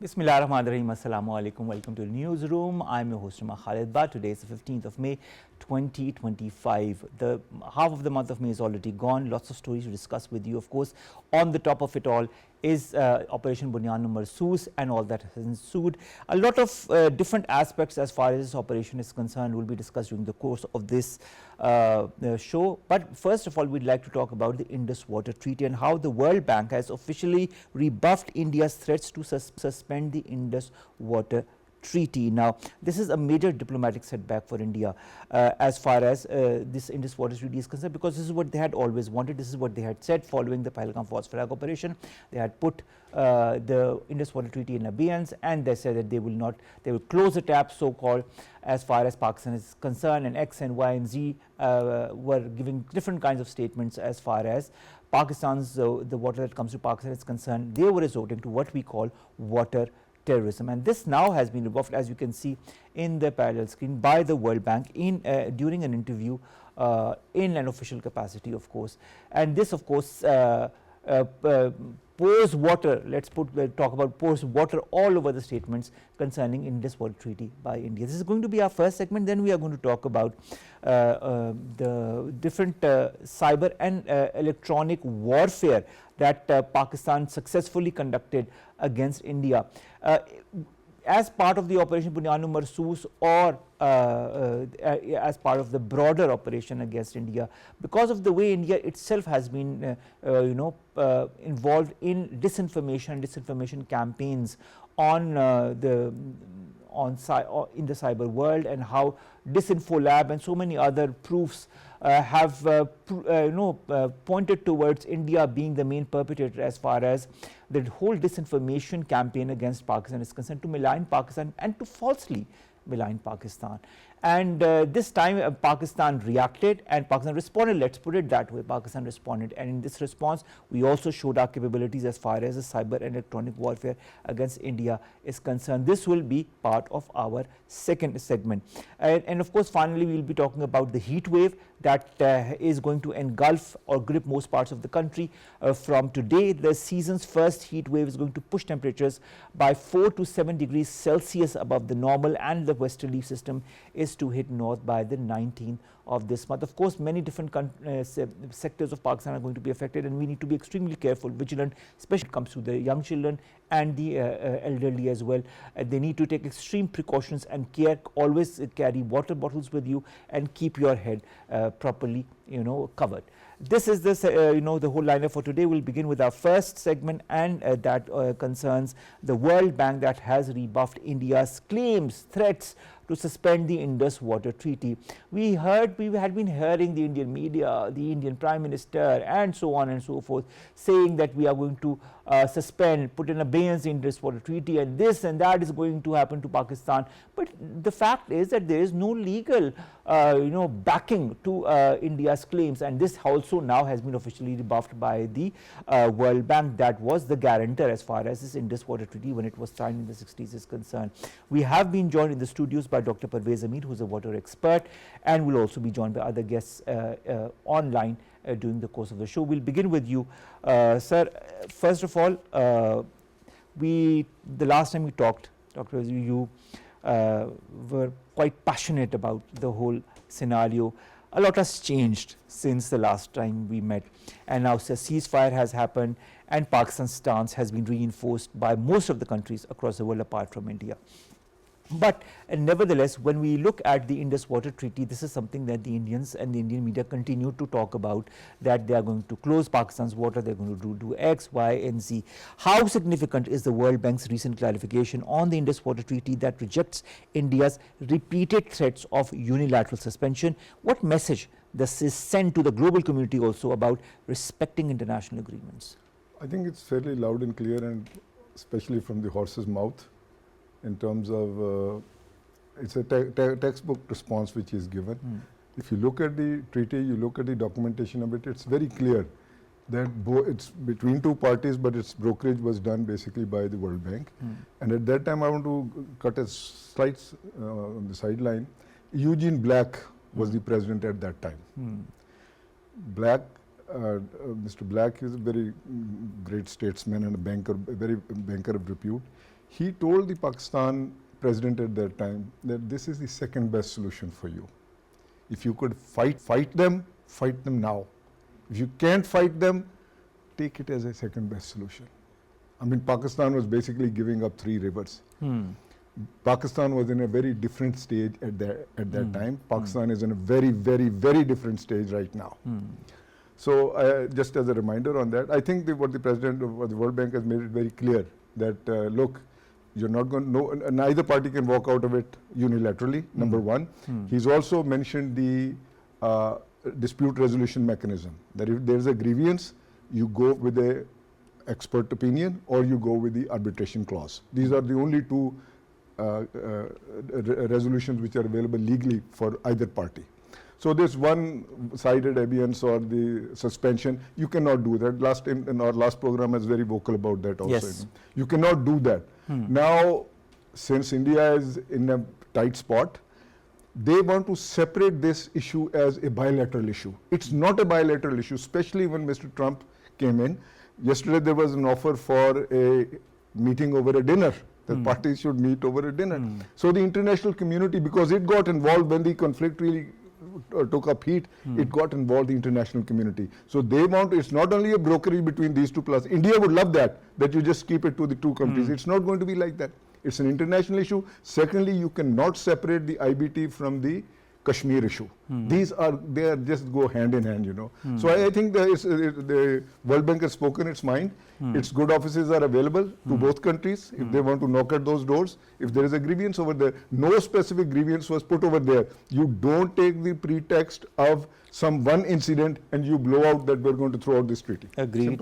Bismillahirrahmanirrahim. Assalamu alaikum. Welcome to Newsroom. I'm your host, Khalid. Today is the 15th of May, 2025. The half of the month of May is already gone. Lots of stories to discuss with you. Of course, on the top of it all is Operation Bunyan Marsoos and all that has ensued. A lot of different aspects as far as this operation is concerned will be discussed during the course of this show. But first of all, we'd like to talk about the Indus Water Treaty and how the World Bank has officially rebuffed India's threats to suspend the Indus Water Treaty. Now, this is a major diplomatic setback for India as far as this Indus Water Treaty is concerned, because this is what they had always wanted. This is what they had said following the Pahalgam Phosphorus operation. They had put the Indus Water Treaty in abeyance, and they said that they will close the tap, so called, as far as Pakistan is concerned, and X and Y and Z were giving different kinds of statements as far as Pakistan's the water that comes to Pakistan is concerned. They were resorting to what we call water terrorism, and this now has been rebuffed, as you can see in the parallel screen, by the World Bank in during an interview in an official capacity, of course. And this, of course, pours water, talk about pours water all over the statements concerning Indus Water Treaty by India. This is going to be our first segment. Then we are going to talk about the different cyber and electronic warfare that Pakistan successfully conducted against India as part of the Operation Bunyan Marsoos, or as part of the broader operation against India, because of the way India itself has been involved in disinformation campaigns on in the cyber world, and how Disinfolab and so many other proofs have pointed towards India being the main perpetrator as far as the whole disinformation campaign against Pakistan is concerned, to malign Pakistan and to falsely malign Pakistan. And this time Pakistan reacted and Pakistan responded, let's put it that way. Pakistan responded, and in this response we also showed our capabilities as far as the cyber and electronic warfare against India is concerned. This will be part of our second segment, and of course finally we will be talking about the heat wave that is going to engulf or grip most parts of the country from today. The season's first heat wave is going to push temperatures by 4 to 7 degrees Celsius above the normal, and the westerly system is to hit north by the 19th of this month. Of course, many different sectors of Pakistan are going to be affected, and we need to be extremely careful, vigilant, especially when it comes to the young children and the elderly as well. They need to take extreme precautions and care. Always carry water bottles with you and keep your head properly covered. This is the whole lineup for today. We'll begin with our first segment, and that concerns the World Bank that has rebuffed India's claims, threats to suspend the Indus Water Treaty. We had been hearing the Indian media, the Indian Prime Minister, and so on and so forth, saying that we are going to suspend, put in abeyance the Indus Water Treaty, and this and that is going to happen to Pakistan. But the fact is that there is no legal backing to India's claims, and this also now has been officially rebuffed by the World Bank, that was the guarantor as far as this Indus Water Treaty, when it was signed in the 60s, is concerned. We have been joined in the studios by Dr. Pervaiz, Amir, who is a water expert, and will also be joined by other guests online during the course of the show. We'll begin with you, sir. First of all, the last time we talked, Dr. you were quite passionate about the whole scenario. A lot has changed since the last time we met, and now a ceasefire has happened, and Pakistan's stance has been reinforced by most of the countries across the world apart from India. But nevertheless, when we look at the Indus Water Treaty, this is something that the Indians and the Indian media continue to talk about, that they are going to close Pakistan's water, they are going to do X, Y and Z. How significant is the World Bank's recent clarification on the Indus Water Treaty that rejects India's repeated threats of unilateral suspension? What message does this send to the global community also about respecting international agreements? I think it's fairly loud and clear, and especially from the horse's mouth, in terms of it's a textbook response which is given. If you look at the treaty, you look at the documentation of it, it's very clear that it's between two parties, but its brokerage was done basically by the World Bank. And at that time, I want to cut a slight on the sideline. Eugene Black was the president at that time. Mr. Black is a very great statesman and a banker, a very banker of repute. He told the Pakistan president at that time that this is the second best solution for you. If you could fight them now. If you can't fight them, take it as a second best solution. I mean, Pakistan was basically giving up 3 rivers. Pakistan was in a very different stage at that time. Pakistan is in a very, very, very different stage right now. So just as a reminder on that, I think what the president of the World Bank has made it very clear that, look, you're not going to, neither party can walk out of it unilaterally, number one. He's also mentioned the dispute resolution mechanism, that if there's a grievance, you go with a expert opinion or you go with the arbitration clause. These are the only 2 resolutions which are available legally for either party. So this one-sided abeyance or the suspension, you cannot do that. In our last program, I was very vocal about that also. Yes. You cannot do that. Now, since India is in a tight spot, they want to separate this issue as a bilateral issue. It's not a bilateral issue, especially when Mr. Trump came in. Yesterday there was an offer for a meeting over a dinner. The parties should meet over a dinner. So the international community, because it got involved when the conflict really took up heat, it got involved the international community. So they want, it's not only a brokerage between these 2 plus. India would love that you just keep it to the 2 countries. It's not going to be like that. It's an international issue. Secondly, you cannot separate the IBT from the Kashmir issue. They just go hand in hand, you know. So I think the World Bank has spoken its mind. Its good offices are available to both countries if they want to knock at those doors. If there is a grievance over there, no specific grievance was put over there. You don't take the pretext of some one incident and you blow out that we're going to throw out this treaty. Agreed.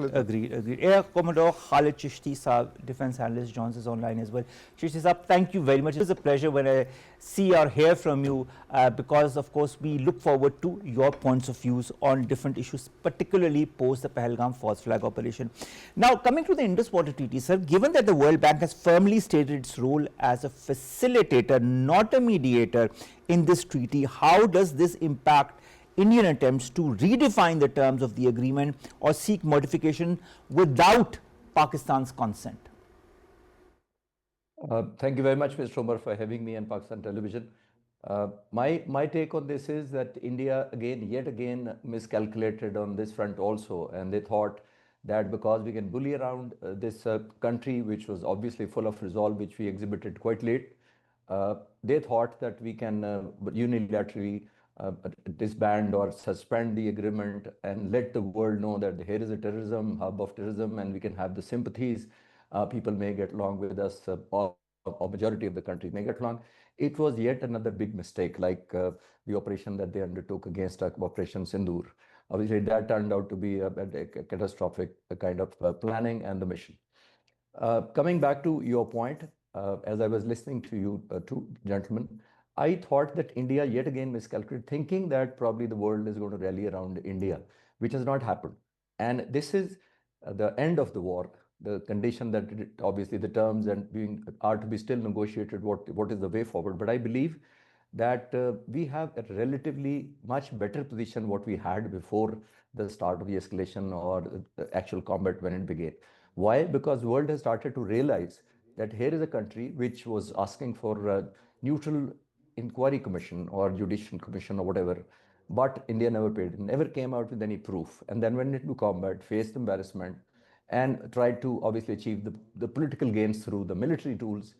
Air Commodore Khalid Chishti Saab, defense analyst, joins us online as well. Chishti Saab, thank you very much. It's a pleasure when I see or hear from you because, of course, we look forward to your points of views on different issues, particularly post the Pahalgam false flag operation. Now, coming to the Indus Water Treaty, sir, given that the World Bank has firmly stated its role as a facilitator, not a mediator in this treaty, how does this impact Indian attempts to redefine the terms of the agreement or seek modification without Pakistan's consent? Thank you very much, Mr. Omar, for having me on Pakistan television. My take on this is that India yet again miscalculated on this front also, and they thought that because we can bully around this country, which was obviously full of resolve, which we exhibited quite late, they thought that we can unilaterally disband or suspend the agreement and let the world know that here is a terrorism, hub of terrorism, and we can have the sympathies. People may get along with us, or majority of the country may get along. It was yet another big mistake, like the operation that they undertook against Operation Sindoor. Obviously, that turned out to be a catastrophic kind of planning and the mission. Coming back to your point, as I was listening to you two gentlemen, I thought that India yet again miscalculated, thinking that probably the world is going to rally around India, which has not happened. And this is the end of the war, the condition that obviously the terms are to be still negotiated, what is the way forward. But I believe that we have a relatively much better position what we had before the start of the escalation or the actual combat when it began. Why? Because the world has started to realize that here is a country which was asking for a neutral inquiry commission or judicial commission or whatever, but India never came out with any proof, and then went into combat, faced embarrassment, and tried to obviously achieve the political gains through the military tools.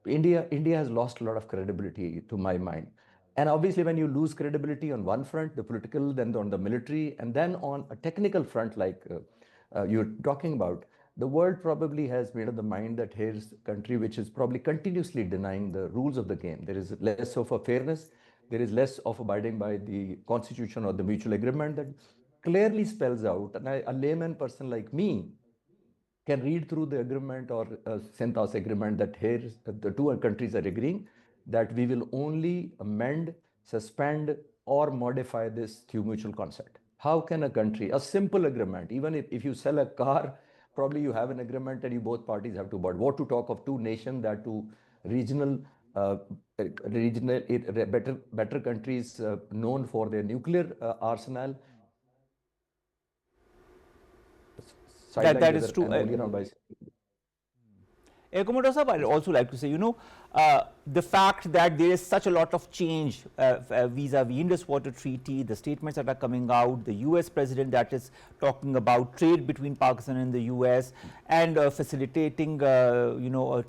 India has lost a lot of credibility, to my mind. And obviously, when you lose credibility on one front, the political, then on the military, and then on a technical front, like you're talking about, the world probably has made up the mind that here's a country which is probably continuously denying the rules of the game. There is less of a fairness. There is less of abiding by the constitution or the mutual agreement that clearly spells out. And a layman person like me can read through the agreement or synthesis agreement that here the two countries are agreeing that we will only amend, suspend, or modify this through mutual consent. How can a country, a simple agreement, even if you sell a car, probably you have an agreement and you both parties have to buy. What to talk of two nations, that two regional better countries known for their nuclear arsenal. That is true. Commodore Sahab, I'd also like to say, the fact that there is such a lot of change vis-a-vis Indus Water Treaty, the statements that are coming out, the US President that is talking about trade between Pakistan and the US and facilitating,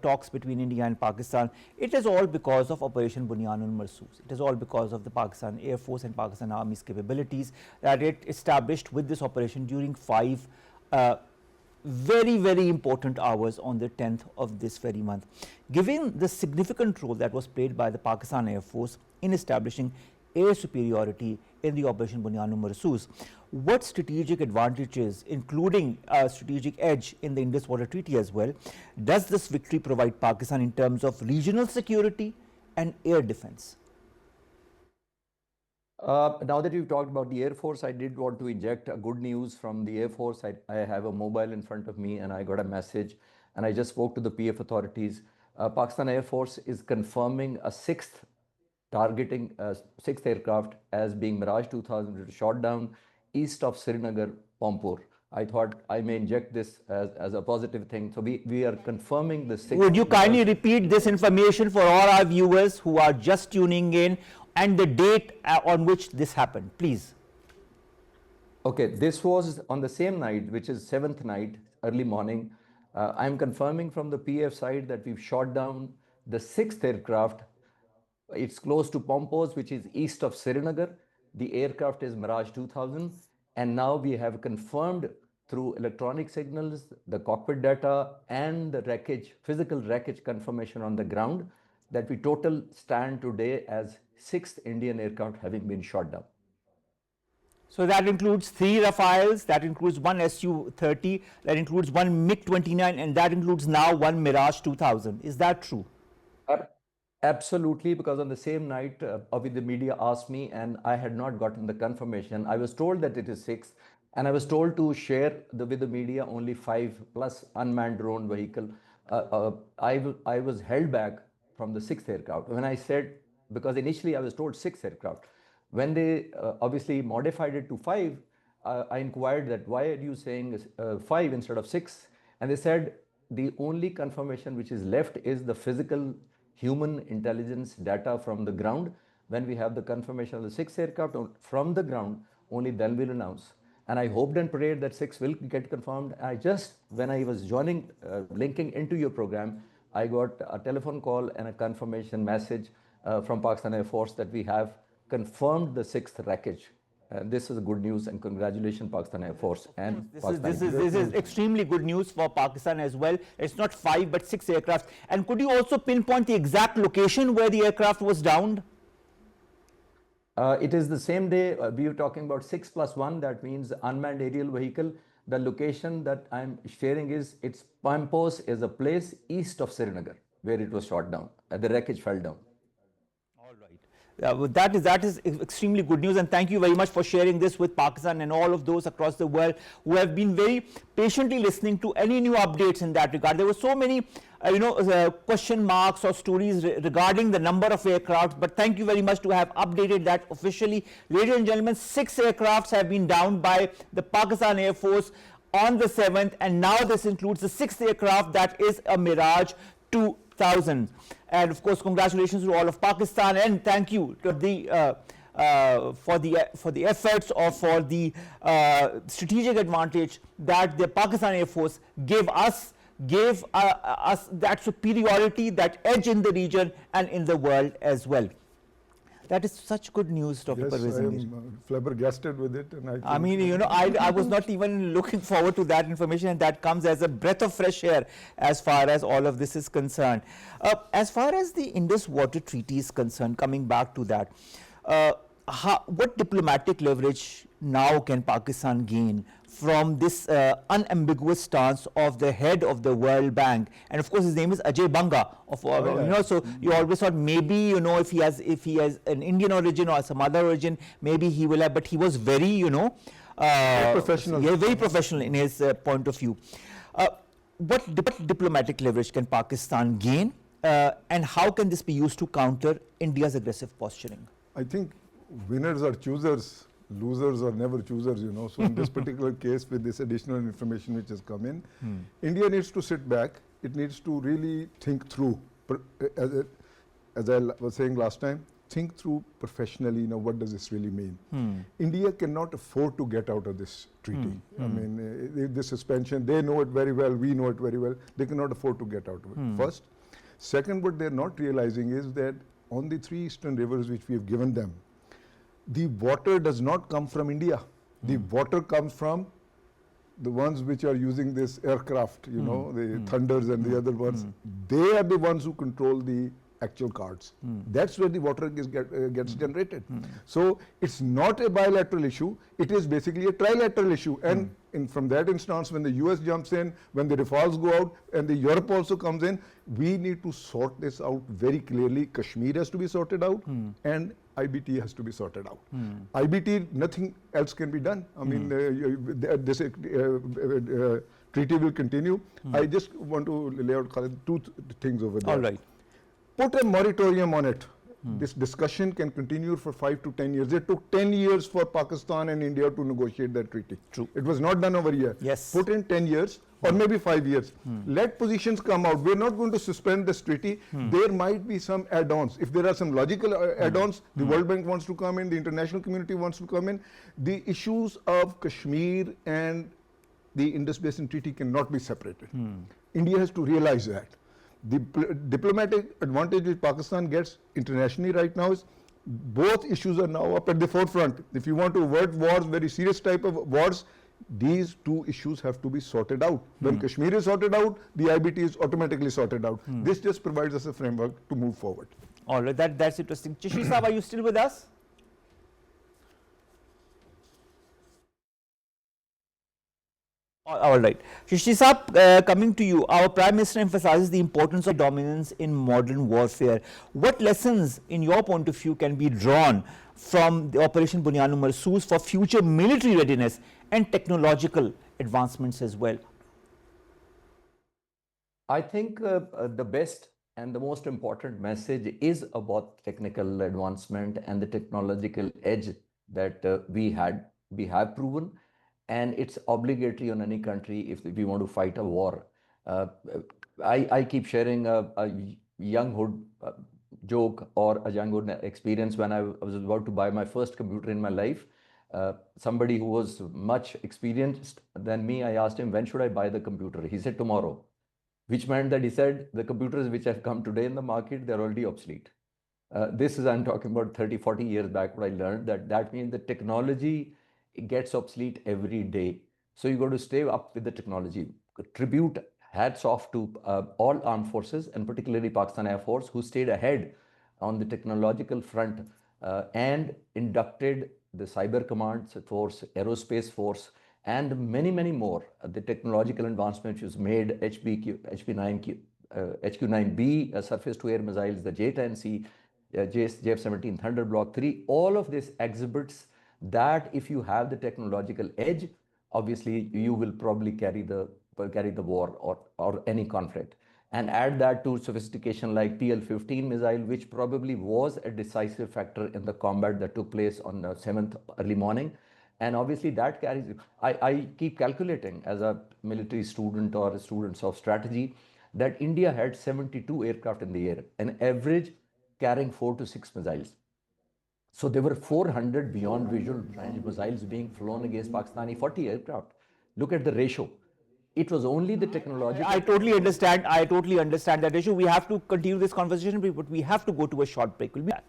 talks between India and Pakistan, it is all because of Operation Bunyanul Marsoos. It is all because of the Pakistan Air Force and Pakistan Army's capabilities that it established with this operation during 5 very, very important hours on the 10th of this very month. Given the significant role that was played by the Pakistan Air Force in establishing air superiority in the Operation Bunyanul Marsoos, what strategic advantages, including a strategic edge in the Indus Water Treaty as well, does this victory provide Pakistan in terms of regional security and air defense? Now that you've talked about the Air Force, I did want to inject a good news from the Air Force. I have a mobile in front of me and I got a message and I just spoke to the PF authorities. Pakistan Air Force is confirming a 6th aircraft as being Mirage 2000 shot down east of Srinagar, Pampur. I thought I may inject this as a positive thing. So we are confirming the 6th. Would you kindly repeat this information for all our viewers who are just tuning in, and the date on which this happened, please? Okay, this was on the same night, which is 7th night, early morning. I'm confirming from the PF side that we've shot down the 6th aircraft. It's close to Pompos, which is east of Srinagar. The aircraft is Mirage 2000. And now we have confirmed through electronic signals, the cockpit data, and the wreckage, physical wreckage confirmation on the ground, that we total stand today as 6th Indian aircraft having been shot down. So that includes 3 Rafales, that includes 1 Su-30, that includes 1 MiG-29, and that includes now 1 Mirage 2000. Is that true? Absolutely, because on the same night, the media asked me and I had not gotten the confirmation. I was told that it is 6, and I was told to share with the media only 5 plus unmanned drone vehicle. I was held back from the 6th aircraft. When I said, because initially I was told 6 aircraft. When they obviously modified it to 5, I inquired that why are you saying 5 instead of 6? And they said the only confirmation which is left is the physical human intelligence data from the ground. When we have the confirmation of the 6th aircraft from the ground, only then we'll announce. And I hoped and prayed that 6 will get confirmed. When I was joining, linking into your program, I got a telephone call and a confirmation message from Pakistan Air Force that we have confirmed the 6th wreckage. This is good news, and congratulations Pakistan Air Force. And this is extremely good news for Pakistan as well. It's not 5 but 6 aircraft. And could you also pinpoint the exact location where the aircraft was downed? It is the same day. We were talking about 6 plus 1, that means unmanned aerial vehicle. The location that I'm sharing is, it's Pampos is a place east of Srinagar where it was shot down. The wreckage fell down. All right. That is extremely good news, and thank you very much for sharing this with Pakistan and all of those across the world who have been very patiently listening to any new updates in that regard. There were so many question marks or stories regarding the number of aircraft, but thank you very much to have updated that officially. Ladies and gentlemen, 6 aircrafts have been downed by the Pakistan Air Force on the 7th, and now this includes the 6th aircraft, that is a Mirage 2000. And of course, congratulations to all of Pakistan, and thank you to the for the efforts or for the strategic advantage that the Pakistan Air Force gave us that superiority, that edge in the region and in the world as well. That is such good news, Dr. Pervaiz. Yes, I am flabbergasted with it. And I mean, I was not even looking forward to that information, and that comes as a breath of fresh air as far as all of this is concerned. As far as the Indus Water Treaty is concerned, coming back to that, what diplomatic leverage now can Pakistan gain from this unambiguous stance of the head of the World Bank? And of course his name is Ajay Banga so you always thought maybe if he has an Indian origin or some other origin, maybe he will have, but he was very professional. Yeah, very professional in his point of view. What diplomatic leverage can Pakistan gain, and how can this be used to counter India's aggressive posturing? I think winners are choosers, losers are never choosers, So in this particular case, with this additional information which has come in, India needs to sit back it needs to really think through, as I was saying last time, think through professionally, what does this really mean? India cannot afford to get out of this treaty. I mean, the suspension, they know it very well, we know it very well, they cannot afford to get out of it, first. Second, what they're not realizing is that on the 3 eastern rivers which we have given them, the water does not come from India. The water comes from the ones which are using this aircraft, the Thunders and the other ones. They are the ones who control the actual cards. That's where the water gets generated. So it's not a bilateral issue, it is basically a trilateral issue. And from that instance, when the US jumps in, when the Rafales go out, and the Europe also comes in, we need to sort this out very clearly. Kashmir has to be sorted out, and IBT has to be sorted out. IBT, nothing else can be done. I mean, this treaty will continue. I just want to lay out, Khalid, 2 things over there. All right. Put a moratorium on it. This discussion can continue for 5 to 10 years. It took 10 years for Pakistan and India to negotiate that treaty. True. It was not done over a year. Yes. Put in 10 years or maybe 5 years. Let positions come out. We're not going to suspend this treaty. There might be some add-ons. If there are some logical add-ons, the World Bank wants to come in, the international community wants to come in. The issues of Kashmir and the Indus Basin Treaty cannot be separated. India has to realize that. The diplomatic advantage which Pakistan gets internationally right now is both issues are now up at the forefront. If you want to avert wars, very serious type of wars, these 2 issues have to be sorted out. When Kashmir is sorted out, the IBT is automatically sorted out. This just provides us a framework to move forward. All right, that's interesting. Chishti Saab, are you still with us? All right. Chishti Saab, coming to you, our Prime Minister emphasizes the importance of dominance in modern warfare. What lessons, in your point of view, can be drawn from the Operation Bunyanu Marsoos for future military readiness and technological advancements as well? I think the best and the most important message is about technical advancement and the technological edge that we have proven. And it's obligatory on any country if we want to fight a war. I keep sharing a younghood joke or a younghood experience when I was about to buy my first computer in my life. Somebody who was much experienced than me, I asked him, when should I buy the computer? He said, tomorrow. Which meant that he said, the computers which have come today in the market, they're already obsolete. I'm talking about 30, 40 years back, what I learned, that means the technology, it gets obsolete every day. So you got to stay up with the technology. Tribute, hats off to all armed forces and particularly Pakistan Air Force, who stayed ahead on the technological front and inducted the Cyber Command Force, Aerospace Force, and many, many more. The technological advancement was made, HQ-9B, surface-to-air missiles, the J-10C, JF-17 Thunder Block 3, all of this exhibits that if you have the technological edge, obviously you will probably carry the war or any conflict. And add that to sophistication like PL-15 missile, which probably was a decisive factor in the combat that took place on the 7th early morning. And obviously that carries, I keep calculating as a military student or students of strategy, that India had 72 aircraft in the air, an average carrying 4 to 6 missiles. So there were 400 beyond visual range missiles being flown against Pakistani 40 aircraft. Look at the ratio. It was only the technology. I totally understand that issue. We have to continue this conversation, but we have to go to a short break. We'll be back.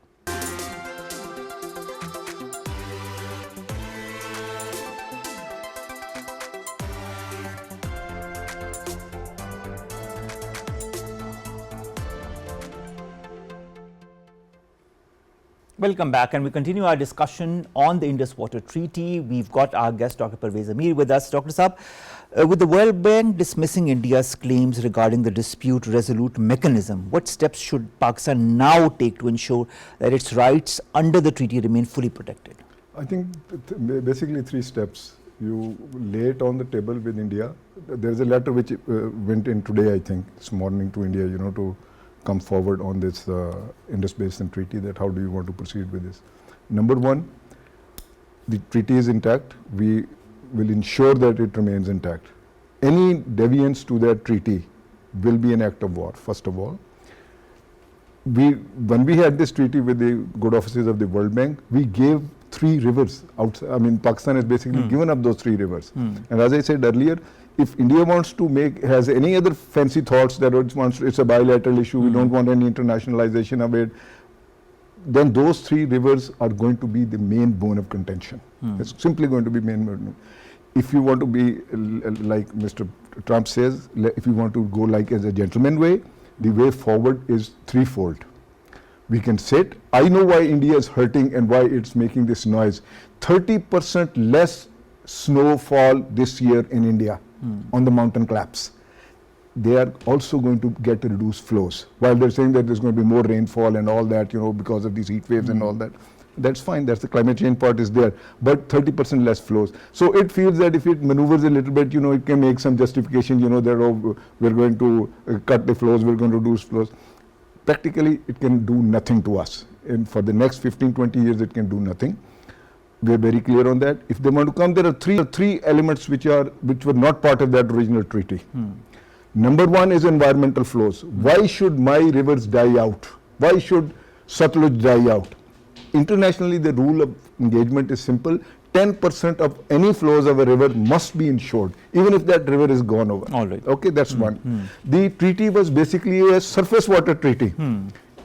Welcome back, and we continue our discussion on the Indus Water Treaty. We've got our guest, Dr. Pervaiz Amir, with us. Dr. Saab, with the World Bank dismissing India's claims regarding the dispute resolute mechanism, what steps should Pakistan now take to ensure that its rights under the treaty remain fully protected? I think basically 3 steps. You lay it on the table with India. There's a letter which went in today, I think, this morning to India, to come forward on this Indus Basin Treaty, that how do you want to proceed with this. Number 1, the treaty is intact. We will ensure that it remains intact. Any deviance to that treaty will be an act of war, first of all. When we had this treaty with the good offices of the World Bank, we gave 3 rivers outside. I mean, Pakistan has basically given up those 3 rivers. And as I said earlier, if India wants to has any other fancy thoughts that it's a bilateral issue, we don't want any internationalization of it, then those 3 rivers are going to be the main bone of contention. It's simply going to be main bone. If you want to be like Mr. Trump says, if you want to go like as a gentleman way, the way forward is threefold. We can sit. I know why India is hurting and why it's making this noise. 30% less snowfall this year in India on the mountain claps. They are also going to get reduced flows. While they're saying that there's going to be more rainfall and all that, because of these heat waves and all that. That's fine. That's the climate change part is there. But 30% less flows. So it feels that if it maneuvers a little bit, it can make some justification, that we're going to cut the flows, we're going to reduce flows. Practically, it can do nothing to us. And for the next 15, 20 years, it can do nothing. We're very clear on that. If they want to come, there are three elements which were not part of that original treaty. Number one is environmental flows. Why should my rivers die out? Why should Satluj die out? Internationally, the rule of engagement is simple. 10% of any flows of a river must be insured, even if that river is gone over. All right. Okay, that's one. The treaty was basically a surface water treaty.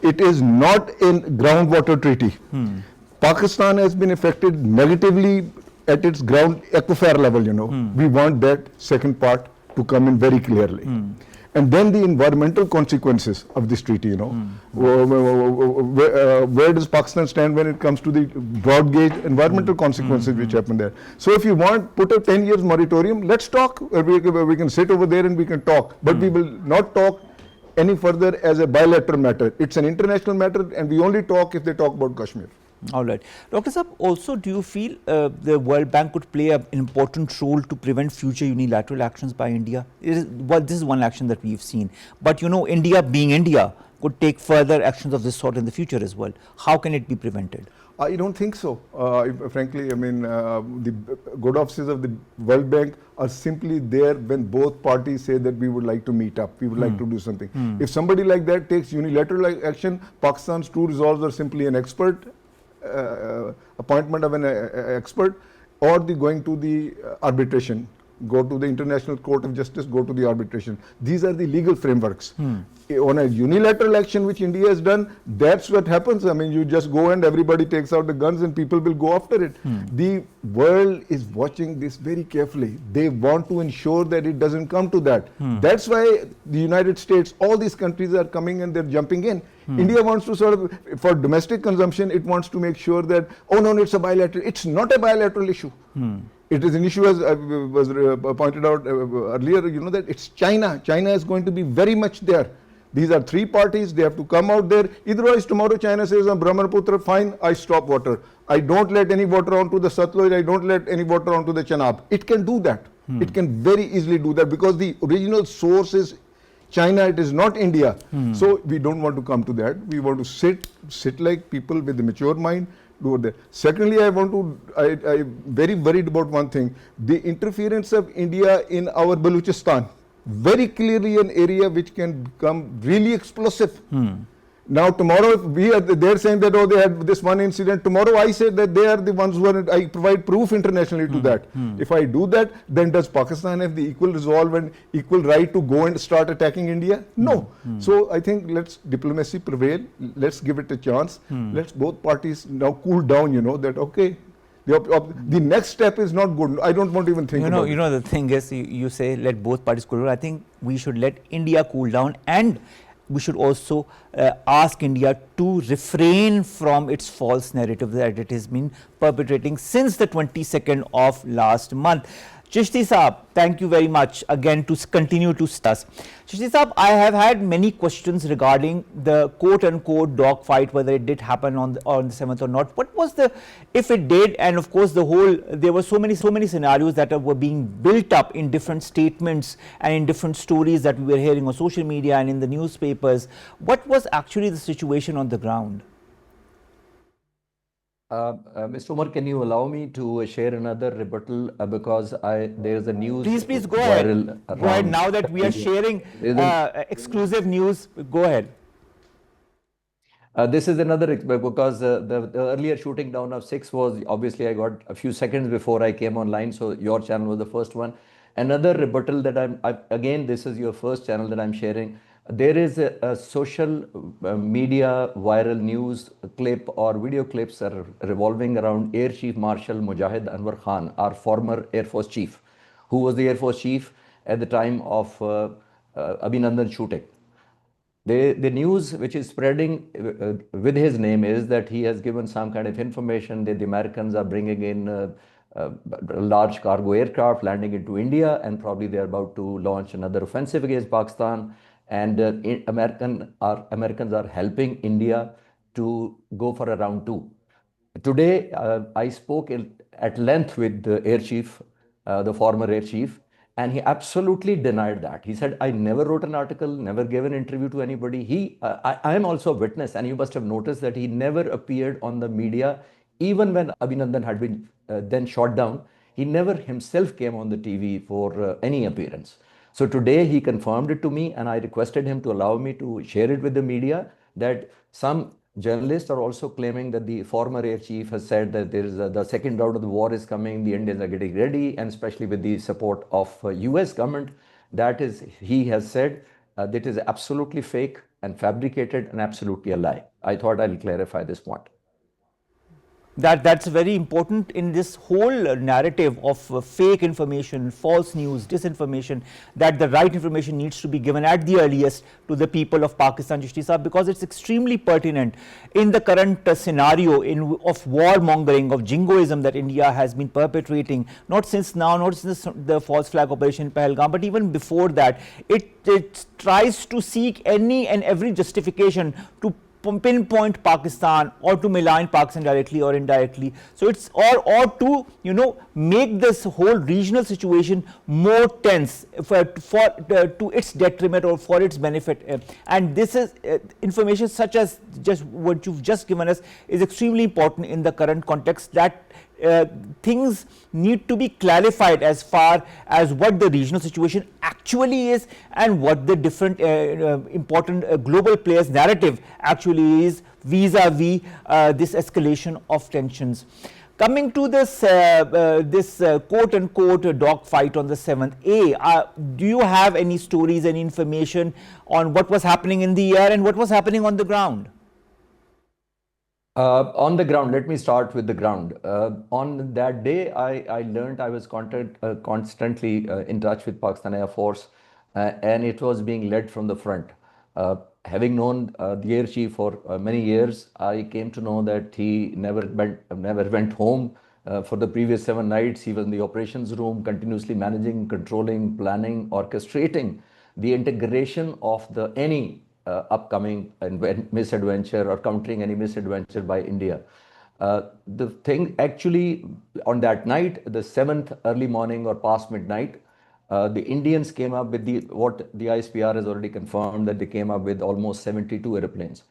It is not a groundwater treaty. Pakistan has been affected negatively at its ground aquifer level, We want that second part to come in very clearly. And then the environmental consequences of this treaty, where does Pakistan stand when it comes to the broad gauge environmental consequences which happen there? So if you want, put a 10 years moratorium, let's talk. We can sit over there and we can talk. But we will not talk any further as a bilateral matter. It's an international matter and we only talk if they talk about Kashmir. All right. Dr. Saab, also do you feel the World Bank could play an important role to prevent future unilateral actions by India? This is one action that we've seen. But India being India could take further actions of this sort in the future as well. How can it be prevented? I don't think so. Frankly, the good offices of the World Bank are simply there when both parties say that we would like to meet up, we would like to do something. If somebody like that takes unilateral action, Pakistan's true resolves are simply an expert, appointment of an expert, or the going to the arbitration, go to the International Court of Justice, go to the arbitration. These are the legal frameworks. On a unilateral action which India has done, that's what happens. You just go and everybody takes out the guns and people will go after it. The world is watching this very carefully. They want to ensure that it doesn't come to that. That's why the United States, all these countries are coming and they're jumping in. India wants to for domestic consumption, it wants to make sure that, oh no, it's a bilateral. It's not a bilateral issue. It is an issue, as was pointed out earlier, that it's China. China is going to be very much there. These are 3 parties, they have to come out there. Otherwise, tomorrow China says, Brahmaputra, fine, I stop water. I don't let any water onto the Satluj, I don't let any water onto the Chenab. It can do that. It can very easily do that because the original source is China, it is not India. So we don't want to come to that. We want to sit like people with a mature mind, do that. Secondly, I'm very worried about one thing, the interference of India in our Baluchistan. Very clearly an area which can become really explosive. Now tomorrow, if they're saying that, they had this one incident. Tomorrow I say that they are the ones who I provide proof internationally to that. If I do that, then does Pakistan have the equal resolve and equal right to go and start attacking India? No. So I think let's diplomacy prevail. Let's give it a chance. Let's both parties now cool down, that okay, the next step is not good. I don't want to even think about it. The thing is, you say let both parties cool down. I think we should let India cool down, and we should also ask India to refrain from its false narrative that it has been perpetrating since the 22nd of last month. Chishti Saab, thank you very much again to continue to us. Chishti Saab, I have had many questions regarding the quote-unquote dogfight, whether it did happen on the 7th or not. What was if it did, and of course there were so many scenarios that were being built up in different statements and in different stories that we were hearing on social media and in the newspapers. What was actually the situation on the ground? Mr. Omar, can you allow me to share another rebuttal because there is a news Please go ahead. viral Go ahead. around. Now that we are sharing exclusive news, go ahead. This is another because the earlier shooting down of 6 was obviously I got a few seconds before I came online, so your channel was the first one. Another rebuttal that again, this is your first channel that I'm sharing. There is a social media viral news clip or video clips are revolving around Air Chief Marshal Mujahid Anwar Khan, our former Air Force Chief, who was the Air Force Chief at the time of Abhinandan shooting. The news which is spreading with his name is that he has given some kind of information that the Americans are bringing in large cargo aircraft landing into India, and probably they are about to launch another offensive against Pakistan. And Americans are helping India to go for a round 2. Today, I spoke at length with the Air Chief, the former Air Chief, and he absolutely denied that. He said, I never wrote an article, never gave an interview to anybody. I am also a witness, and you must have noticed that he never appeared on the media, even when Abhinandan had been then shot down. He never himself came on the TV for any appearance. So today he confirmed it to me, and I requested him to allow me to share it with the media that some journalists are also claiming that the former air chief has said that there is the second round of the war is coming, the Indians are getting ready, and especially with the support of US government. That is, he has said that is absolutely fake and fabricated and absolutely a lie. I thought I'll clarify this point. That's very important in this whole narrative of fake information, false news, disinformation, that the right information needs to be given at the earliest to the people of Pakistan, Chishti Sahab, because it's extremely pertinent in the current scenario of warmongering, of jingoism that India has been perpetrating, not since now, not since the false flag operation in Pahalgam, but even before that. It tries to seek any and every justification to pinpoint Pakistan or to malign Pakistan directly or indirectly. So it's or to make this whole regional situation more tense to its detriment or for its benefit. And this is information such as just what you've just given us is extremely important in the current context, that things need to be clarified as far as what the regional situation actually is and what the different important global players' narrative actually is vis-a-vis this escalation of tensions. Coming to this quote-unquote dogfight on the 7th, do you have any stories, any information on what was happening in the air and what was happening on the ground? On the ground, let me start with the ground. On that day, I learned I was constantly in touch with Pakistan Air Force, and it was being led from the front. Having known the air chief for many years, I came to know that he never went home for the previous 7 nights. He was in the operations room, continuously managing, controlling, planning, orchestrating the integration of any upcoming misadventure or countering any misadventure by India. The thing actually on that night, the 7th early morning or past midnight, the Indians came up with what the ISPR has already confirmed, that they came up with almost 72 airplanes.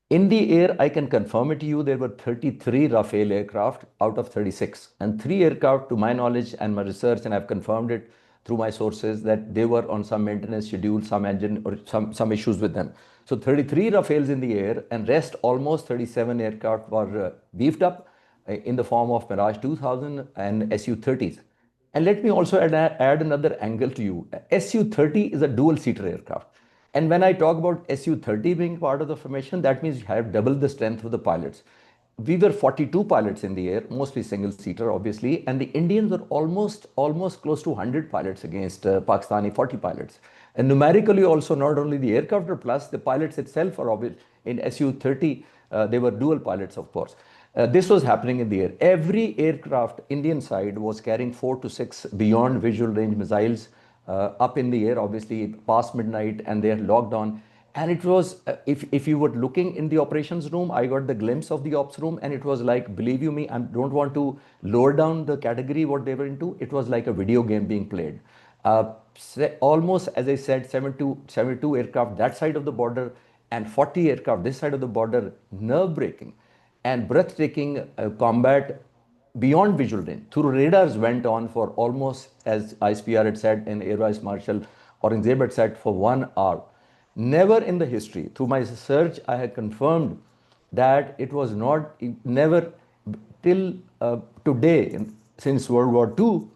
In the air, I can confirm it to you, there were 33 Rafale aircraft out of 36, and 3 aircraft, to my knowledge and my research, and I've confirmed it through my sources, that they were on some maintenance schedule, some engine or some issues with them. So 33 Rafales in the air, and rest almost 37 aircraft were beefed up in the form of Mirage 2000 and Su-30s. And let me also add another angle to you. Su-30 is a dual-seater aircraft. And when I talk about Su-30 being part of the formation, that means you have double the strength of the pilots. We were 42 pilots in the air, mostly single-seater, obviously, and the Indians were almost close to 100 pilots against Pakistani 40 pilots. And numerically also, not only the aircraft, plus the pilots itself are obvious. In Su-30, they were dual pilots, of course. This was happening in the air. Every aircraft, Indian side, was carrying 4 to 6 beyond visual range missiles up in the air, obviously past midnight, and they are locked on. And it was, if you were looking in the operations room, I got the glimpse of the ops room, and it was like, believe you me, I don't want to lower down the category what they were into. It was like a video game being played. Almost, as I said, 72 aircraft that side of the border and 40 aircraft this side of the border, nerve-breaking. and breathtaking combat beyond visual range. Through radars went on for almost, as ISPR had said and Air Vice Marshal Aurangzeb had said, for 1 hour. Never in the history, through my search, I had confirmed that it was not, never till today, since World War II,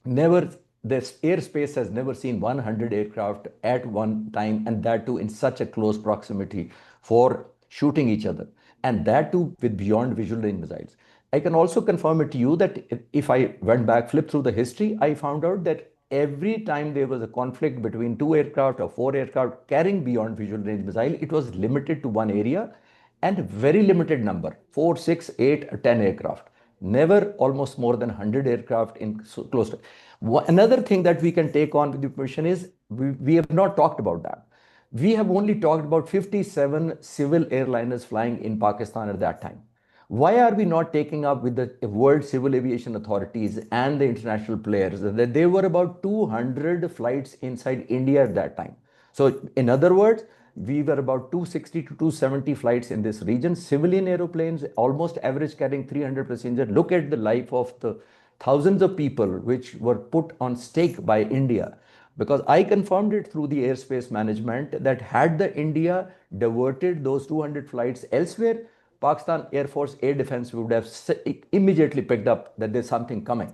never, this airspace has never seen 100 aircraft at one time, and that too in such a close proximity for shooting each other, and that too with beyond visual range missiles. I can also confirm it to you that if I went back, flipped through the history, I found out that every time there was a conflict between 2 aircraft or 4 aircraft carrying beyond visual range missile, it was limited to one area and very limited number, 4, 6, 8, 10 aircraft. Never almost more than 100 aircraft in so close to. Another thing that we can take on with the permission is we have not talked about that. We have only talked about 57 civil airliners flying in Pakistan at that time. Why are we not taking up with the World Civil Aviation Authorities and the international players that there were about 200 flights inside India at that time? So in other words, we were about 260 to 270 flights in this region, civilian aeroplanes, almost average carrying 300 passengers. Look at the life of the thousands of people which were put on stake by India. Because I confirmed it through the airspace management that had the India diverted those 200 flights elsewhere, Pakistan Air Force Air Defense would have immediately picked up that there's something coming.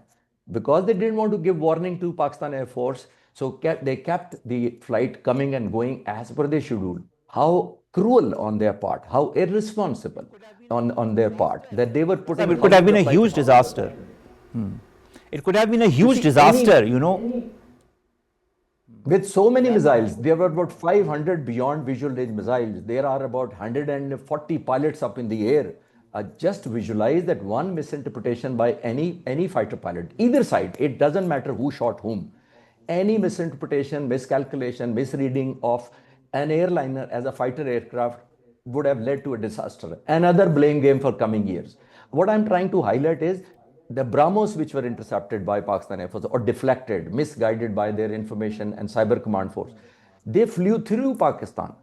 Because they didn't want to give warning to Pakistan Air Force, so they kept the flight coming and going as per their schedule. How cruel on their part, how irresponsible on their part that they were putting. It could have been a huge disaster. It could have been a huge disaster, you know. With so many missiles, there were about 500 beyond visual range missiles. There are about 140 pilots up in the air. Just visualize that one misinterpretation by any fighter pilot, either side, it doesn't matter who shot whom. Any misinterpretation, miscalculation, misreading of an airliner as a fighter aircraft would have led to a disaster. Another blame game for coming years. What I'm trying to highlight is the BrahMos which were intercepted by Pakistan Air Force or deflected, misguided by their information and cyber command force, they flew through Pakistan.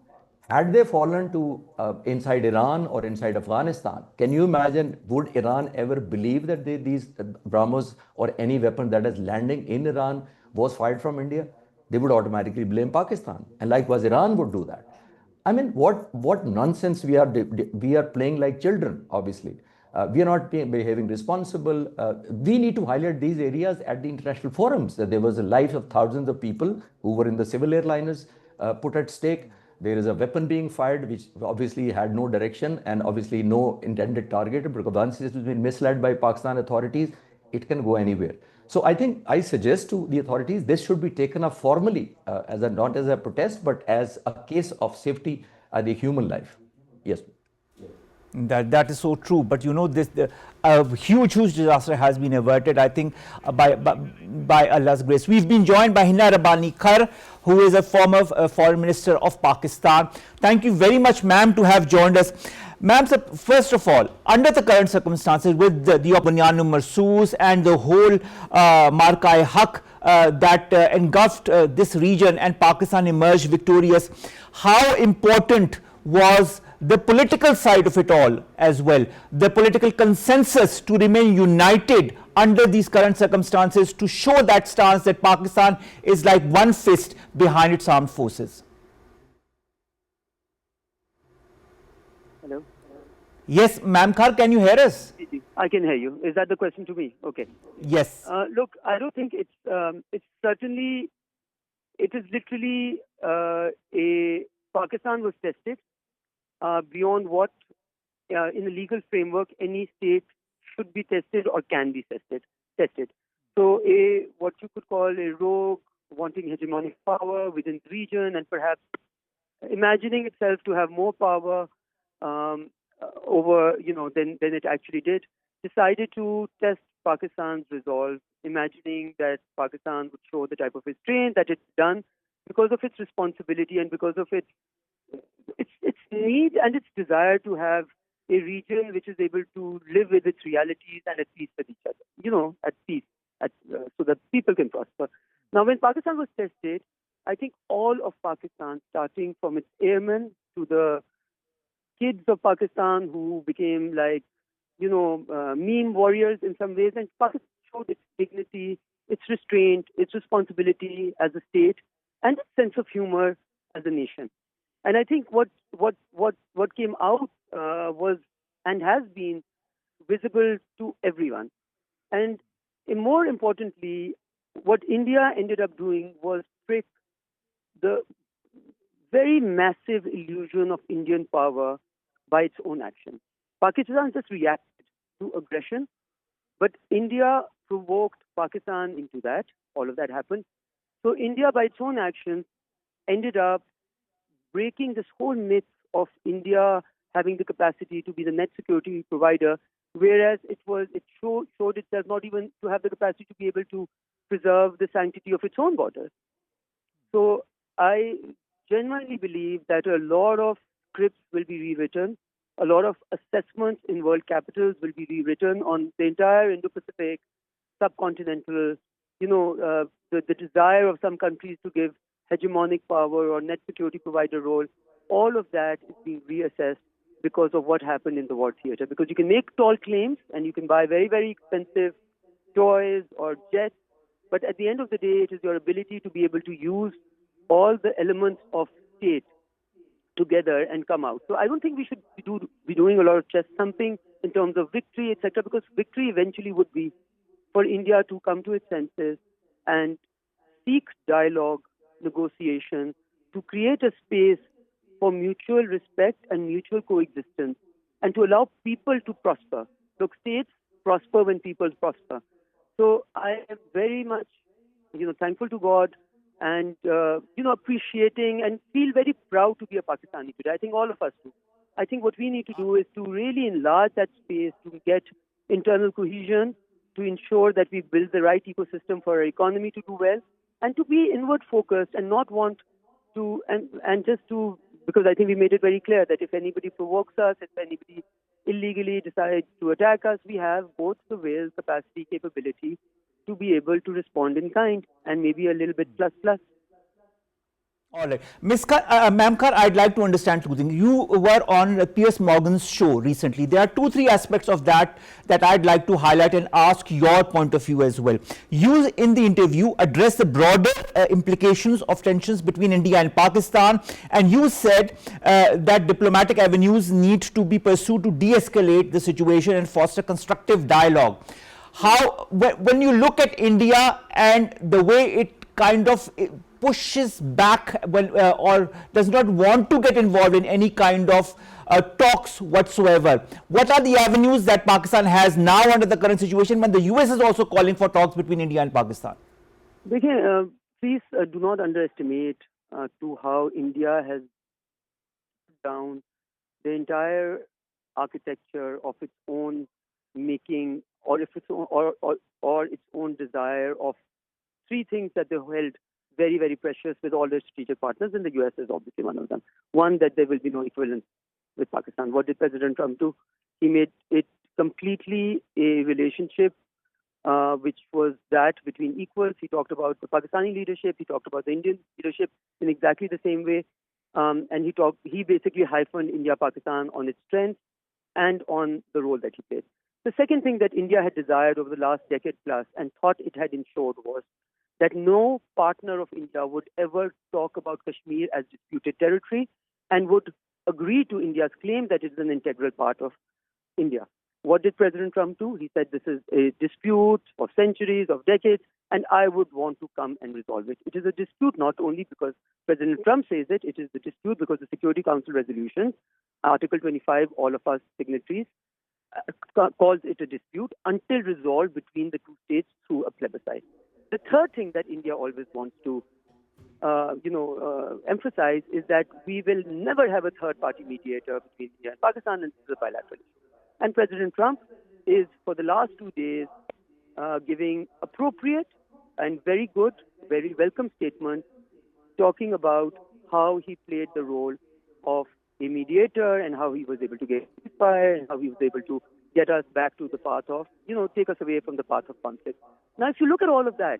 Had they fallen to inside Iran or inside Afghanistan, can you imagine, would Iran ever believe that these BrahMos or any weapon that is landing in Iran was fired from India? They would automatically blame Pakistan. And likewise, Iran would do that. I mean, what nonsense we are playing like children, obviously. We are not behaving responsible. We need to highlight these areas at the international forums. That there was the lives of thousands of people who were in the civil airliners put at stake. There is a weapon being fired which obviously had no direction and obviously no intended target, because once it has been misled by Pakistan authorities, it can go anywhere. So I think I suggest to the authorities this should be taken up formally as not as a protest but as a case of safety the human life. Yes. That is so true. But you know, this huge disaster has been averted, I think, by Allah's grace. We've been joined by Hina Rabbani Khar, who is a former foreign minister of Pakistan. Thank you very much, ma'am, to have joined us. Ma'am, first of all, under the current circumstances with the Bunyan Marsoos and the whole Marka-e-Haq that engulfed this region and Pakistan emerged victorious, how important was the political side of it all as well, the political consensus to remain united under these current circumstances, to show that stance that Pakistan is like one fist behind its armed forces? Hello? Yes, ma'am Khar, can you hear us? I can hear you. Is that the question to me? Okay. Yes. Look, I don't think it's certainly, it is literally Pakistan was tested beyond what in a legal framework any state should be tested or can be tested. So what you could call a rogue wanting hegemonic power within the region and perhaps imagining itself to have more power over, than it actually did, decided to test Pakistan's resolve, imagining that Pakistan would show the type of restraint that it's done because of its responsibility and because of its need and its desire to have a region which is able to live with its realities and at peace with each other, at peace, so that people can prosper. Now, when Pakistan was tested, I think all of Pakistan, starting from its airmen to the kids of Pakistan who became like, meme warriors in some ways. And Pakistan showed its dignity, its restraint, its responsibility as a state, and its sense of humor as a nation. And I think what came out was and has been visible to everyone. And more importantly, what India ended up doing was trick the very massive illusion of Indian power by its own action. Pakistan just reacted to aggression, but India provoked Pakistan into that. All of that happened. So India, by its own actions, ended up breaking this whole myth of India having the capacity to be the net security provider, whereas it showed itself not even to have the capacity to be able to preserve the sanctity of its own borders. So I genuinely believe that a lot of scripts will be rewritten, a lot of assessments in world capitals will be rewritten on the entire Indo-Pacific, subcontinental, the desire of some countries to give hegemonic power or net security provider role. All of that is being reassessed because of what happened in the war theater. Because you can make tall claims and you can buy very, very expensive toys or jets, but at the end of the day, it is your ability to be able to use all the elements of state together and come out. So I don't think we should be doing a lot of chest thumping in terms of victory, etc., because victory eventually would be for India to come to its senses and seek dialogue, negotiation, to create a space for mutual respect and mutual coexistence, and to allow people to prosper. Look, states prosper when people prosper. So I am very much, thankful to God and, appreciating and feel very proud to be a Pakistani today. I think all of us do. I think what we need to do is to really enlarge that space to get internal cohesion, to ensure that we build the right ecosystem for our economy to do well, and to be inward focused and not want to, and just to, because I think we made it very clear that if anybody provokes us, if anybody illegally decides to attack us, we have both the will, capacity, capability to be able to respond in kind and maybe a little bit plus plus. All right. Ma'am Khar, I'd like to understand two things. You were on Piers Morgan's show recently. There are 2-3 aspects of that I'd like to highlight and ask your point of view as well. You, in the interview, addressed the broader implications of tensions between India and Pakistan, and you said that diplomatic avenues need to be pursued to de-escalate the situation and foster constructive dialogue. When you look at India and the way it kind of pushes back or does not want to get involved in any kind of talks whatsoever, what are the avenues that Pakistan has now under the current situation when the US is also calling for talks between India and Pakistan? Please do not underestimate to how India has down the entire architecture of its own making, or if its own, or its own desire of 3 things that they held very, very precious with all their strategic partners, and the US is obviously one of them. One, that there will be no equivalence with Pakistan. What did President Trump do? He made it completely a relationship which was that between equals. He talked about the Pakistani leadership, he talked about the Indian leadership in exactly the same way, and he basically hyphened India-Pakistan on its strengths and on the role that he played. The second thing that India had desired over the last decade plus and thought it had ensured was that no partner of India would ever talk about Kashmir as disputed territory and would agree to India's claim that it is an integral part of India. What did President Trump do? He said this is a dispute of centuries, of decades, and I would want to come and resolve it. It is a dispute not only because President Trump says it, it is the dispute because the Security Council resolution, Article 25, all of us signatories, calls it a dispute until resolved between the 2 states through a plebiscite. The third thing that India always wants to emphasize is that we will never have a third-party mediator between India and Pakistan, and this is a bilateral issue. And President Trump is, for the last 2 days, giving appropriate and very good, very welcome statements, talking about how he played the role of a mediator and how he was able to get ceasefire and how he was able to get us back to the path of, take us away from the path of conflict. Now, if you look at all of that,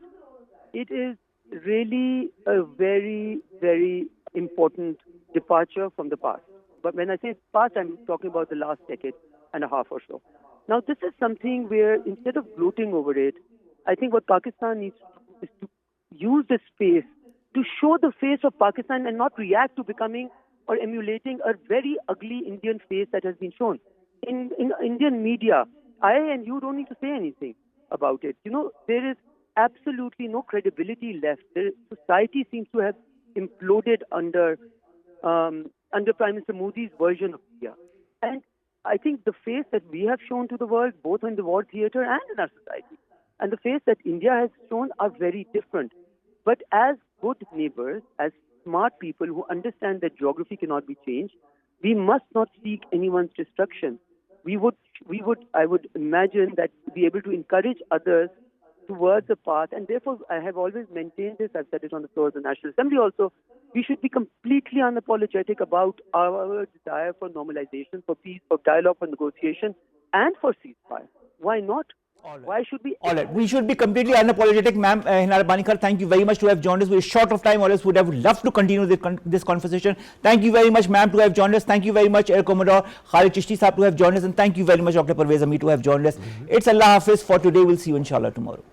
it is really a very, very important departure from the past. but when I say past, I'm talking about the last decade and a half or so. Now, this is something where instead of gloating over it, I think what Pakistan needs to do is to use this space to show the face of Pakistan and not react to becoming or emulating a very ugly Indian face that has been shown. In Indian media, I and you don't need to say anything about it. You know, there is absolutely no credibility left. Society seems to have imploded under Prime Minister Modi's version of India. And I think the face that we have shown to the world, both in the war theatre and in our society, and the face that India has shown are very different. But as good neighbors, as smart people who understand that geography cannot be changed, we must not seek anyone's destruction. I would imagine that to be able to encourage others towards a path, and therefore I have always maintained this, I've said it on the floor of the National Assembly also, we should be completely unapologetic about our desire for normalization, for peace, for dialogue, for negotiation, and for ceasefire. Why not? All right. Why should we? All right, we should be completely unapologetic, ma'am. Hina Rabbani, Khar, thank you very much to have joined us. We're short of time, or else would have loved to continue this conversation. Thank you very much, ma'am, to have joined us. Thank you very much, Air Commodore Khalid Chishti Sahab, to have joined us, and thank you very much, Dr. Pervaiz Amir, to have joined us. It's Allah Hafiz for today. We'll see you inshallah tomorrow.